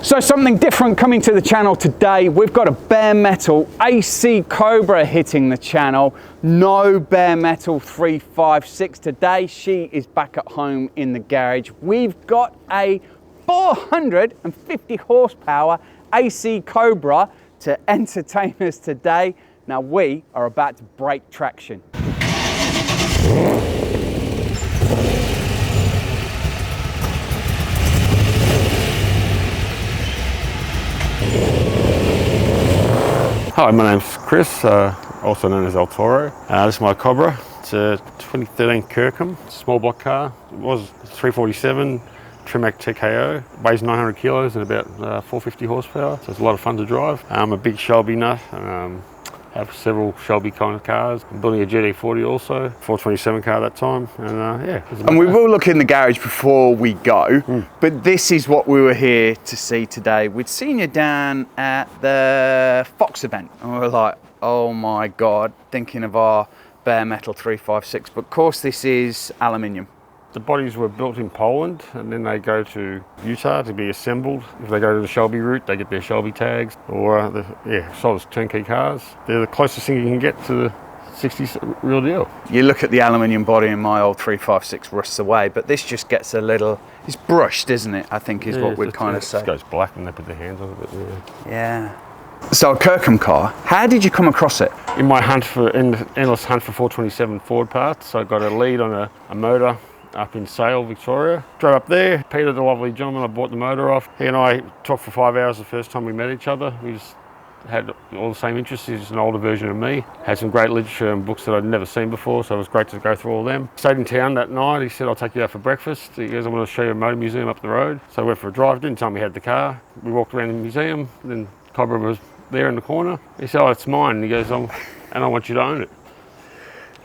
So something different coming to the channel today. We've got a bare metal AC Cobra hitting the channel. No bare metal 356 today. She is back at home in the garage. We've got a 450 horsepower AC Cobra to entertain us today. Now we are about to break traction. Hi, my name's Chris, also known as El Toro. This is my Cobra. It's a 2013 Kirkham, small block car. It was 347, Trimac TKO, weighs 900 kilos and about 450 horsepower, so it's a lot of fun to drive. I'm a big Shelby nut, have several Shelby kind of cars. I'm building a GT40 also, 427 car at that time, and yeah. And we will look in the garage before we go, but this is what we were here to see today. We'd seen you down at the Fox event, and we were like, oh my God, thinking of our bare metal 356, but of course this is aluminium. The bodies were built in Poland and then they go to Utah to be assembled. If they go to the Shelby route, they get their Shelby tags, or sold as turnkey cars. They're the closest thing you can get to the 60s real deal. You look at the aluminium body in my old 356 rusts away, but this just gets a little, it's brushed, isn't it? I think is what we'd kind of say. It goes black and they put their hands on it. Yeah. So a Kirkham car, how did you come across it? In my endless hunt for 427 Ford parts, so I got a lead on a motor up in Sale, Victoria. Drove up there, Peter, the lovely gentleman I bought the motor off. He and I talked for 5 hours the first time we met each other. We just had all the same interests. He's an older version of me. Had some great literature and books that I'd never seen before, so it was great to go through all of them. Stayed in town that night. He said, I'll take you out for breakfast. He goes, I want to show you a motor museum up the road. So I went for a drive, didn't tell me he had the car. We walked around the museum, then Cobra was there in the corner. He said, oh, it's mine. And he goes, and I want you to own it.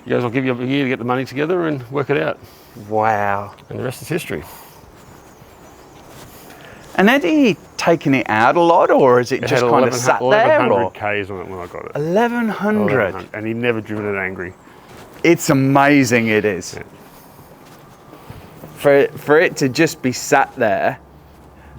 He goes, I'll give you a year to get the money together and work it out. Wow. And the rest is history. And had he taken it out a lot, or is it just kind of sat there? 1100 Ks on it when I got it. 1100? And he'd never driven it angry. It's amazing, it is. Yeah. For it to just be sat there,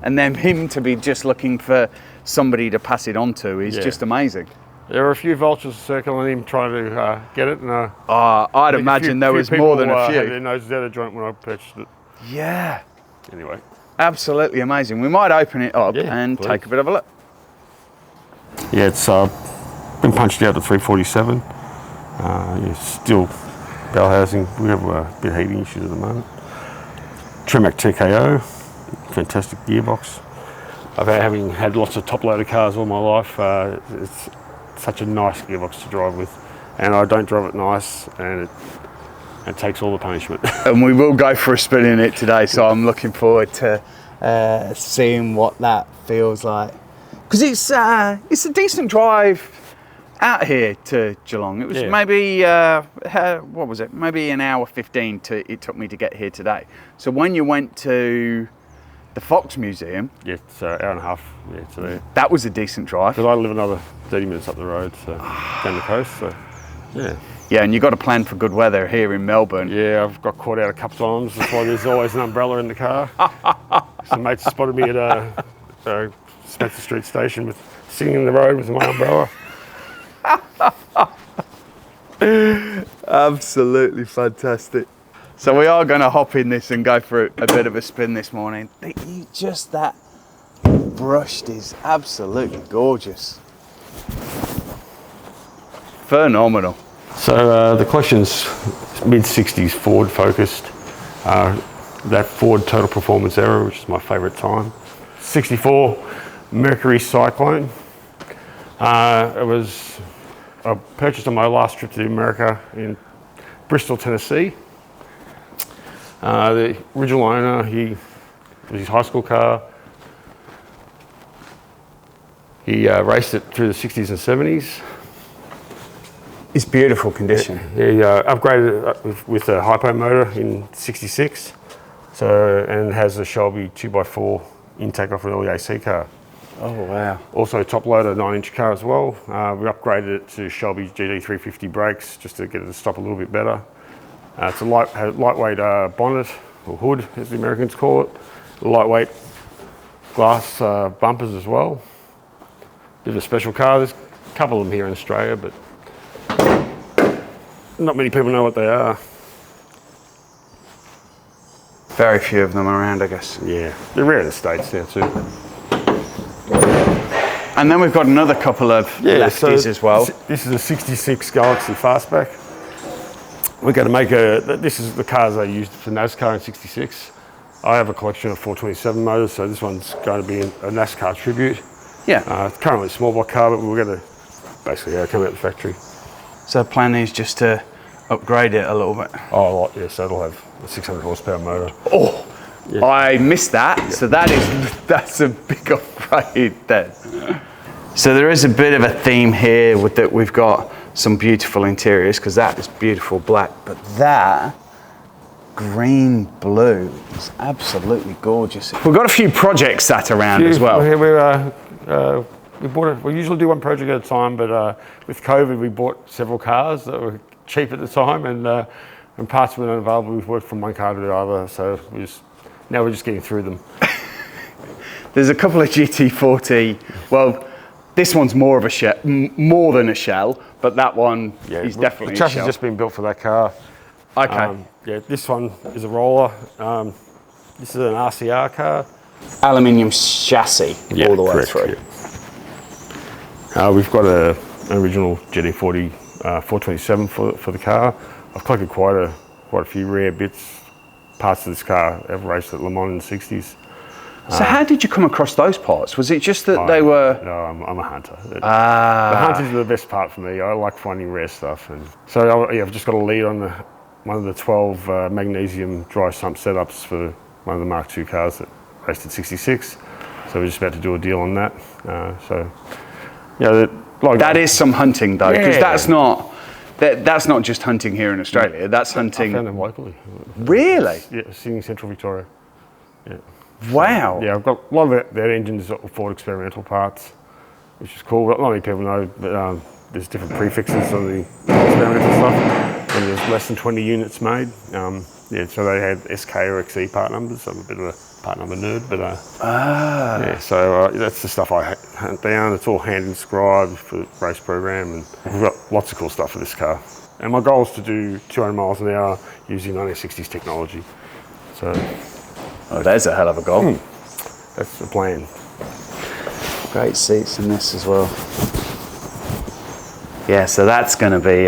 and then him to be just looking for somebody to pass it on to is just amazing. There were a few vultures circling him trying to get it. And, I'd imagine there was more than a few. Had their noses out of joint when I purchased it. Yeah. Anyway. Absolutely amazing. We might open it up and take a bit of a look. Yeah, it's been punched out to 347. Still bell housing. We have a bit of heating issues at the moment. Trimac TKO, fantastic gearbox. Having had lots of top-loaded cars all my life, it's such a nice gearbox to drive with, and I don't drive it nice, and it takes all the punishment. And we will go for a spin in it today, so I'm looking forward to seeing what that feels like. Because it's a decent drive out here to Geelong. It was maybe, what was it? Maybe an hour 15 it took me to get here today. So when you went to the Fox Museum, it's an hour and a half to there. That was a decent drive. Because I live another 30 minutes up the road, so down the coast. So yeah. Yeah, and you got to plan for good weather here in Melbourne. Yeah, I've got caught out a couple of times. That's why there's always an umbrella in the car. Some mates spotted me at Spencer Street Station sitting in the road with my umbrella. Absolutely fantastic. So we are going to hop in this and go for a bit of a spin this morning. Just that brushed is absolutely gorgeous. Phenomenal. So the collection's mid-60s Ford focused. That Ford Total Performance era, which is my favourite time. 64 Mercury Cyclone. I purchased on my last trip to America in Bristol, Tennessee. The original owner, it was his high school car. He raced it through the 60s and 70s. It's beautiful condition. He upgraded it with a hypo motor in 66, and has a Shelby 2x4 intake off an early AC car. Oh wow. Also top loader 9-inch car as well. We upgraded it to Shelby GT350 brakes just to get it to stop a little bit better. It's a lightweight bonnet, or hood as the Americans call it. Lightweight glass bumpers as well. Bit of a special car. There's a couple of them here in Australia, but not many people know what they are. Very few of them around, I guess. Yeah, they're rare in the States now too. And then we've got another couple of lefties as well. This is a 66 Galaxy Fastback. We're going to make this is the cars I used for NASCAR in 66. I have a collection of 427 motors, so this one's going to be a NASCAR tribute. Yeah. It's currently a small block car, but we're going to basically come out the factory. So the plan is just to upgrade it a little bit. Oh, a lot, yeah, so it'll have a 600 horsepower motor. Oh, yeah. I missed that. Yeah. So that's a big upgrade then. So there is a bit of a theme here with that. We've got some beautiful interiors because that is beautiful black, but that green blue is absolutely gorgeous. We've got a few projects sat around as well. We usually do one project at a time, but with COVID we bought several cars that were cheap at the time, and parts were unavailable. We've worked from one car to the other, so now we're just getting through them. There's a couple of GT40. Well, this one's more of a more than a shell, but that one is definitely a shell. The chassis has just been built for that car. Okay. Yeah, this one is a roller. This is an RCR car. Aluminium chassis all the way through. Yeah. We've got an original GT40 427 for the car. I've collected quite a few rare bits, parts of this car. I've raced at Le Mans in the 60s. So how did you come across those parts? Was it just that they were... No, I'm a hunter. The hunt is the best part for me. I like finding rare stuff. And so I've just got a lead on one of the 12 magnesium dry sump setups for one of the Mark II cars that raced at 66. So we're just about to do a deal on that. That is some hunting though, because that's not just hunting here in Australia. That's hunting. I found them locally. Really? Yeah, sitting in Central Victoria. Yeah. Wow. Yeah, I've got a lot of that engines are Ford experimental parts, which is cool. Not many people know, but there's different prefixes on the experimental stuff, and there's less than 20 units made. So they had SK or XE part numbers. So I'm a bit of a part number nerd, but so that's the stuff I hunt down. It's all hand inscribed for the race program, and we've got lots of cool stuff for this car. And my goal is to do 200 miles an hour using 1960s technology. So. Oh, there's a hell of a goal. That's the plan. Great seats in this as well. Yeah, so that's going to be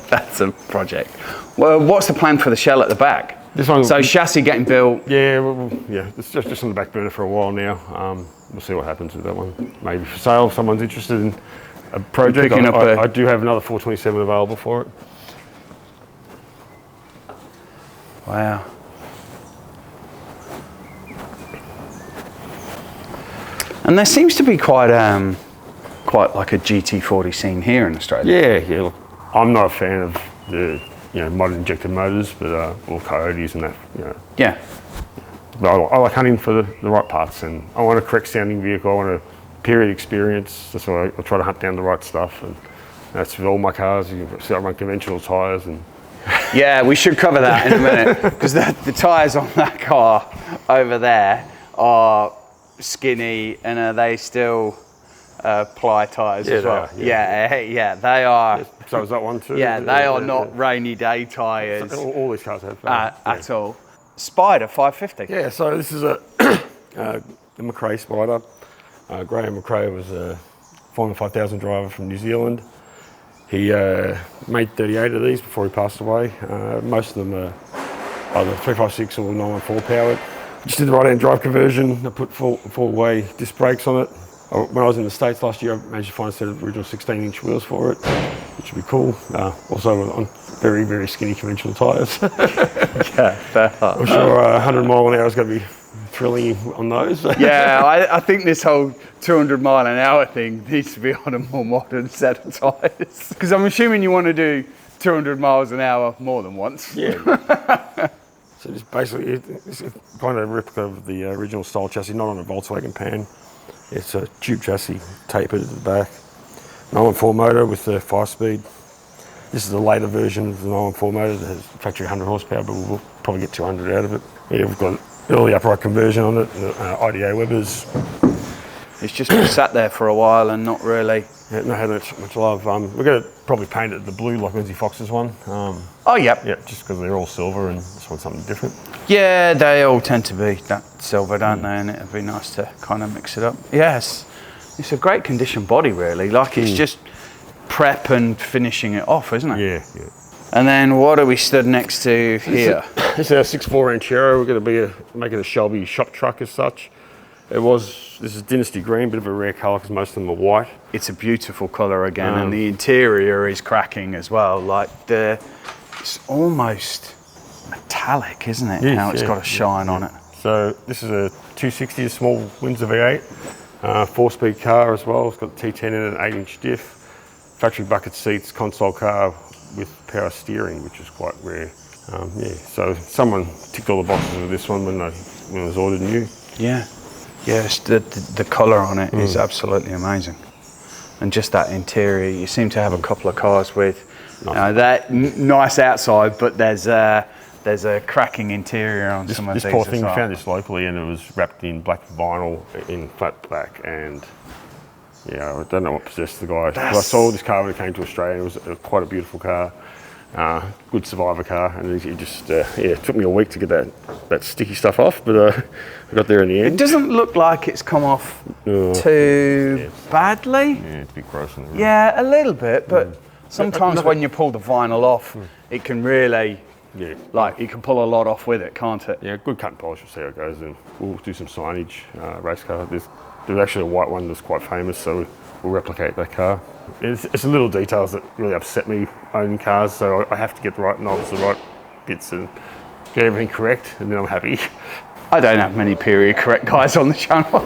that's a project. Well, what's the plan for the shell at the back? This one. So chassis getting built. Yeah, it's just on the back burner for a while now. We'll see what happens with that one. Maybe for sale, if someone's interested in a project. I do have another 427 available for it. Wow. And there seems to be quite like a GT40 scene here in Australia. Yeah. Look, I'm not a fan of the modern injected motors, but or coyotes and that. Yeah. But I like hunting for the right parts, and I want a correct sounding vehicle. I want a period experience. That's why I try to hunt down the right stuff, and that's with all my cars. You can see I run conventional tyres and. Yeah, we should cover that in a minute, because the tyres on that car over there are skinny, and are they still ply tyres as well? Yeah, they are. So is that one too? Yeah, they are not rainy day tyres. All these cars have at all. Spider 550. Yeah, so this is a McRae Spider. Graham McRae was a Formula 5000 driver from New Zealand. He made 38 of these before he passed away. Most of them are either 356 or 914 powered. Just did the right-hand drive conversion. I put four-way disc brakes on it. When I was in the States last year, I managed to find a set of original 16-inch wheels for it, which would be cool. Also on very, very skinny conventional tyres. Yeah, I'm sure 100 mile an hour is going to be thrilling on those. Yeah, I think this whole 200 mile an hour thing needs to be on a more modern set of tyres. Because I'm assuming you want to do 200 miles an hour more than once. Yeah. So it's basically it's kind of a replica of the original style chassis, not on a Volkswagen pan. It's a tube chassis tapered at the back. 914 motor with the 5-speed. This is a later version of the 914 motor that has factory 100 horsepower, but we'll probably get 200 out of it. Yeah, we've got Did all the upright conversion on it, IDA Webbers. It's just been sat there for a while and not really. Yeah, not had much love. We're going to probably paint it the blue like Lindsay Fox's one. Oh, yep. Yeah, just because they're all silver and just want something different. Yeah, they all tend to be that silver, don't they? And it'd be nice to kind of mix it up. Yes, it's a great condition body, really. Like it's just prep and finishing it off, isn't it? Yeah, yeah. And then what are we stood next to here? This is our 6.4 Ranchero. We're going to be making a Shelby shop truck as such. This is Dynasty Green, bit of a rare colour because most of them are white. It's a beautiful colour again, and the interior is cracking as well. Like it's almost metallic, isn't it? Yes, How it's got a shine on it. So this is a 260, a small Windsor V8, 4-speed car as well. It's got the T10 in it, an 8-inch diff, factory bucket seats, console car with power steering, which is quite rare. So someone ticked all the boxes with this one when it was ordered new. Yeah. Yes, the colour on it is absolutely amazing. And just that interior, you seem to have a couple of cars with that nice outside, but there's a cracking interior on some of these. This poor thing, well. we found this locally and it was wrapped in black vinyl in flat black, and I don't know what possessed the guy. I saw this car when it came to Australia. It was quite a beautiful car. Good survivor car, and it just it took me a week to get that sticky stuff off, but I got there in the end. It doesn't look like it's come off too badly. Yeah, it's a bit gross in there. Yeah, a little bit, but sometimes when you pull the vinyl off, it can really, you can pull a lot off with it, can't it? Yeah, good cut and polish, we'll see how it goes, and we'll do some signage, race car. There's actually a white one that's quite famous, so we'll replicate that car. It's the little details that really upset me owning cars, so I have to get the right knobs, the right bits, and get everything correct, and then I'm happy. I don't have many period correct guys on the channel.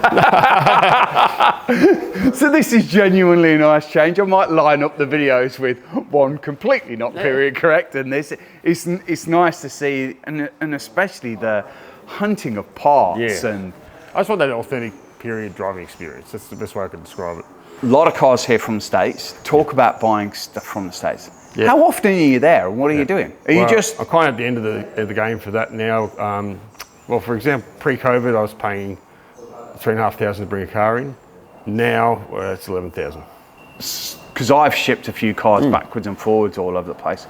So this is genuinely a nice change. I might line up the videos with one completely not period correct, and this it's nice to see, and especially the hunting of parts. And I just want that authentic period driving experience. That's the best way I can describe it. A lot of cars here from the States. Talk about buying stuff from the States. Yeah. How often are you there, and what are you doing? You just... I'm kind of at the end of the game for that now. Well, for example, pre-COVID, I was paying $3,500 to bring a car in. Now it's $11,000. Because I've shipped a few cars backwards and forwards all over the place,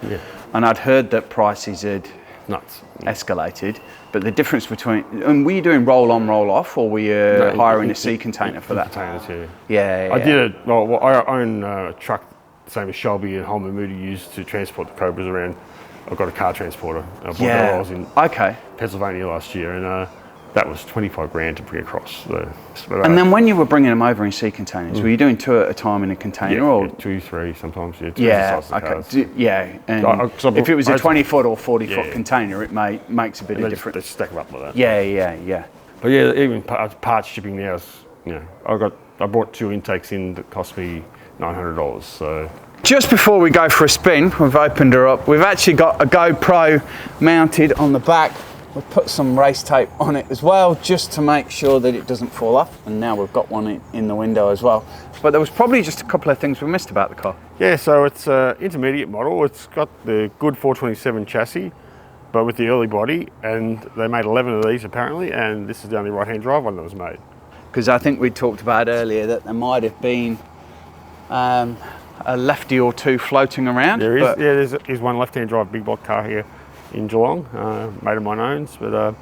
and I'd heard that prices had escalated. But the difference between, and were you doing roll on, roll off, or were you hiring a sea container for that? Containers, Yeah. I did it. Well, I own a truck, the same as Shelby and Holman Moody used to transport the Cobras around. I've got a car transporter. I bought that while I was in Pennsylvania last year, and that was $25,000 to bring across. And then when you were bringing them over in sea containers, were you doing 2 at a time in a container, or 2, 3 sometimes? And if it was a 20-foot or 40-foot container, it makes a bit of difference. They stack them up like that. Yeah. But even parts shipping now is, I brought 2 intakes in that cost me $900. So. Just before we go for a spin, we've opened her up. We've actually got a GoPro mounted on the back. We've put some race tape on it as well, just to make sure that it doesn't fall off. And now we've got one in the window as well. But there was probably just a couple of things we missed about the car. Yeah, so it's an intermediate model. It's got the good 427 chassis, but with the early body. And they made 11 of these apparently, and this is the only right-hand drive one that was made. Because I think we talked about earlier that there might have been a lefty or two floating around. There is. There's one left-hand drive big block car here in Geelong, made of mine owns, but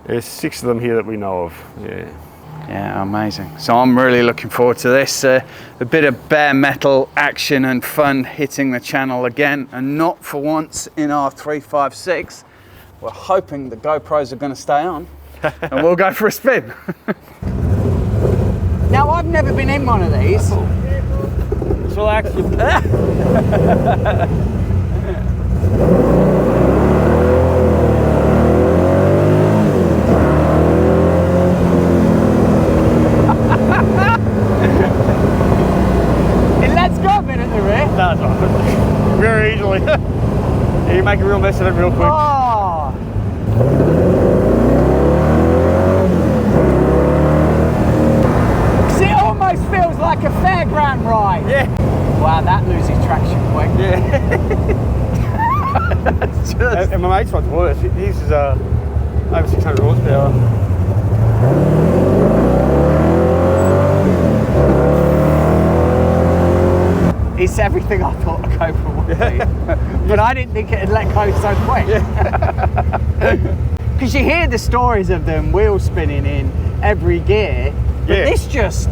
there's 6 of them here that we know of. Yeah, amazing. So I'm really looking forward to this. A bit of bare metal action and fun hitting the channel again, and not for once in our 356. We're hoping the GoPros are going to stay on, and we'll go for a spin. Now, I've never been in one of these. Just relax. It lets go a bit at the rear. No, it's not. Very easily. You make a real mess of it real quick. Oh. It almost feels like a fairground ride. Yeah. Wow, that loses traction quick. Yeah. That's just... And my mate's what's worse. His is over 600 horsepower. It's everything I thought a Cobra would be. But I didn't think it'd let go so quick. Because you hear the stories of them wheel spinning in every gear, but this just,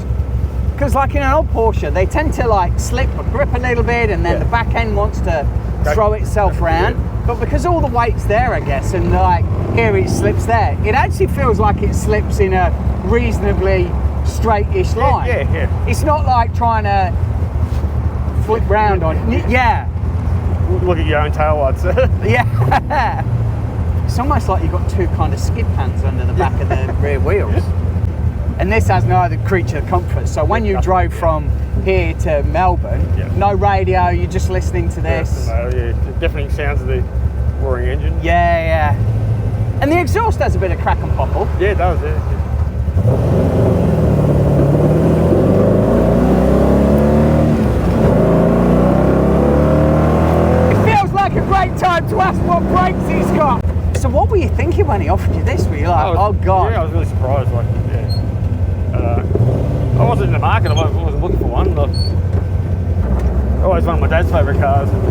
because like in an old Porsche, they tend to like slip or grip a little bit, and then the back end wants to throw itself around. But because all the weight's there, I guess, and like here it slips there, it actually feels like it slips in a reasonably straight-ish line. It's not like trying to flip round on it. Look at your own tail lights. It's almost like you've got two kind of skid pans under the back of the rear wheels. And this has no other creature comfort. So when you drove from here to Melbourne, no radio, you're just listening to this. It definitely sounds of the roaring engine. And the exhaust has a bit of crack and popple. Yeah, it does, A great time to ask what brakes he's got. So what were you thinking when he offered you this? Were you like, oh God? Yeah, I was really surprised. Like, I wasn't in the market. I wasn't looking for one. Always one of my dad's favourite cars. And,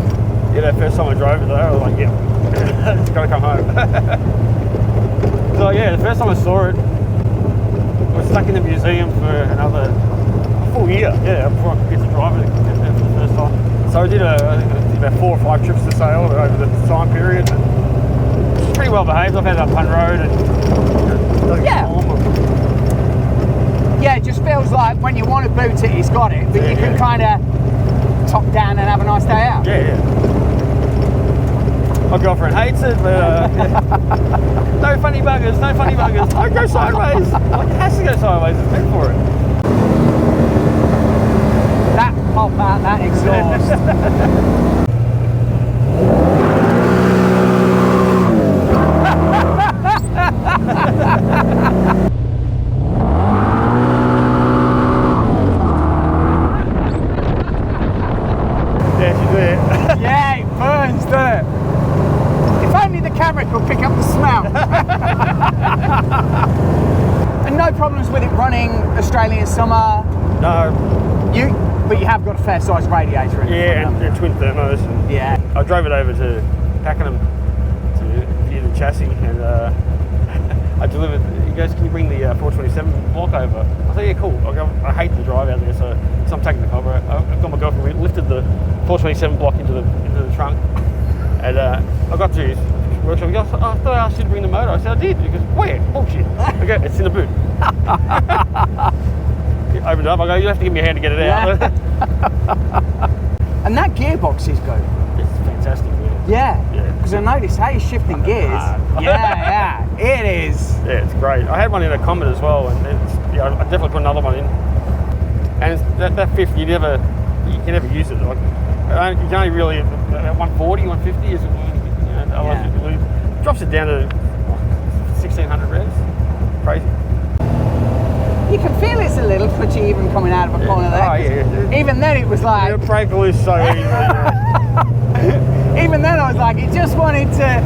the first time I drove it, I was like, it's got to come home. So the first time I saw it, I was stuck in the museum for a full year. Before I could get to drive it for the first time. So I did about 4 or 5 trips to sale over the time period. It's pretty well behaved. I've had it up Pun Road and it just feels like when you want to boot it, it's got it, but you can kind of top down and have a nice day out. My girlfriend hates it, but no funny buggers. Don't go sideways. Like, it has to go sideways. It's meant for it. That pop out, that exhaust. She's there. It burns, doesn't it? If only the camera could pick up the smell. And no problems with it running Australian summer? No. But you have got a fair sized radiator in it. And twin thermos. And I drove it over to Pakenham to view the chassis, and I delivered. He goes, "Can you bring the 427 block over?" I thought, "Yeah, cool." I hate the drive out there, so I'm taking the Cobra. I've got my girlfriend. We lifted the 427 block into the trunk, and I got to his workshop. He goes, "I thought I asked you to bring the motor." I said, "I did." He goes, "Where?" "Bullshit." Okay, it's in the boot. Opened up. I go, "You have to give me a hand to get it out." And that gearbox is good. It's fantastic. Because I noticed how you're shifting gears. It is. Yeah, it's great. I had one in a Comet as well, and I definitely put another one in. And that fifth, you can never use it. Like, you can only really 140, 150 is. Drops it down to 1600 revs. Crazy. You can feel it's a little twitchy even coming out of a corner there. Even then it was like... The brake is so easy. Even then I was like, it just wanted to...